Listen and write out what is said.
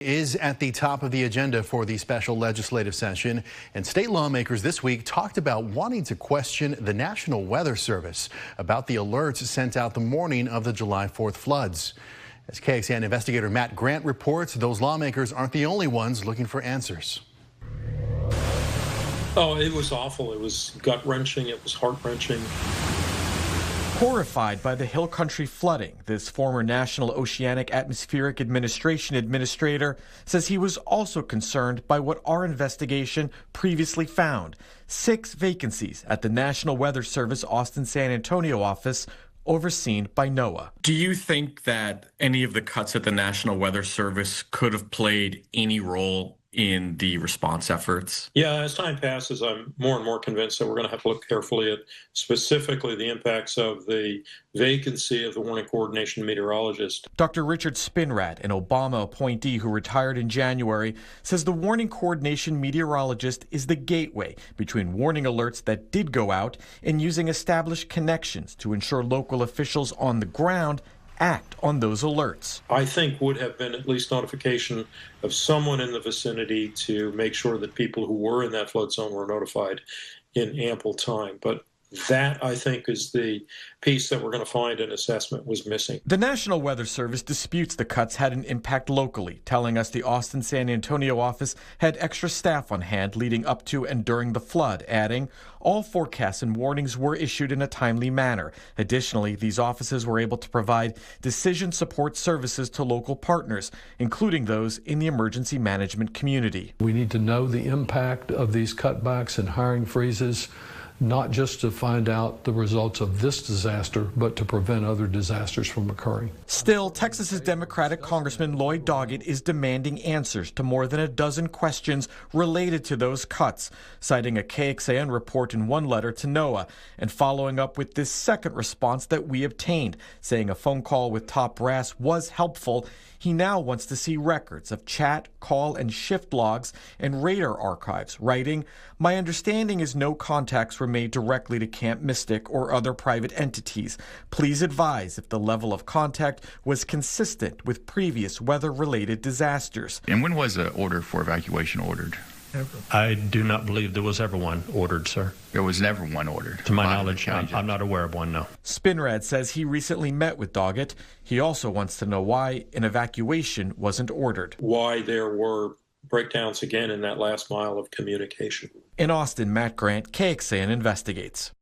Is at the top of the agenda for the special legislative session, and state lawmakers this week talked about wanting to question the National Weather Service about the alerts sent out the morning of the July 4th floods. As KXAN investigator Matt Grant reports, those lawmakers aren't the only ones looking for answers. Oh, it was awful. It was gut-wrenching. It was heart-wrenching. Horrified by the hill country flooding, this former National Oceanic Atmospheric Administration administrator says he was also concerned by what our investigation previously found: 6 vacancies at the National Weather Service Austin San Antonio office overseen by NOAA. Do you think that any of the cuts at the National Weather Service could have played any role in the response efforts? Yeah, as time passes, I'm more and more convinced that we're going to have to look carefully at specifically the impacts of the vacancy of the warning coordination meteorologist. Dr. Richard Spinrad, an Obama appointee who retired in January, says the warning coordination meteorologist is the gateway between warning alerts that did go out and using established connections to ensure local officials on the ground act on those alerts. I think would have been at least notification of someone in the vicinity to make sure that people who were in that flood zone were notified in ample time. But that, I think, is the piece that we're going to find an assessment was missing. The National Weather Service disputes the cuts had an impact locally, telling us the Austin San Antonio office had extra staff on hand leading up to and during the flood, adding, all forecasts and warnings were issued in a timely manner. Additionally, these offices were able to provide decision support services to local partners, including those in the emergency management community. We need to know the impact of these cutbacks and hiring freezes, not just to find out the results of this disaster, but to prevent other disasters from occurring. Still, Texas's Democratic Congressman Lloyd Doggett is demanding answers to more than a dozen questions related to those cuts, citing a KXAN report in one letter to NOAA, and following up with this second response that we obtained, saying a phone call with top brass was helpful. He now wants to see records of chat, call, and shift logs and radar archives, writing, "My understanding is no contacts were made directly to Camp Mystic or other private entities. Please advise if the level of contact was consistent with previous weather-related disasters." And when was the order for evacuation ordered? I do not believe there was ever one ordered, sir. There was never one ordered. To my knowledge, I'm not aware of one, no. Spinrad says he recently met with Doggett. He also wants to know why an evacuation wasn't ordered. Why there were breakdowns again in that last mile of communication. In Austin, Matt Grant, KXAN investigates.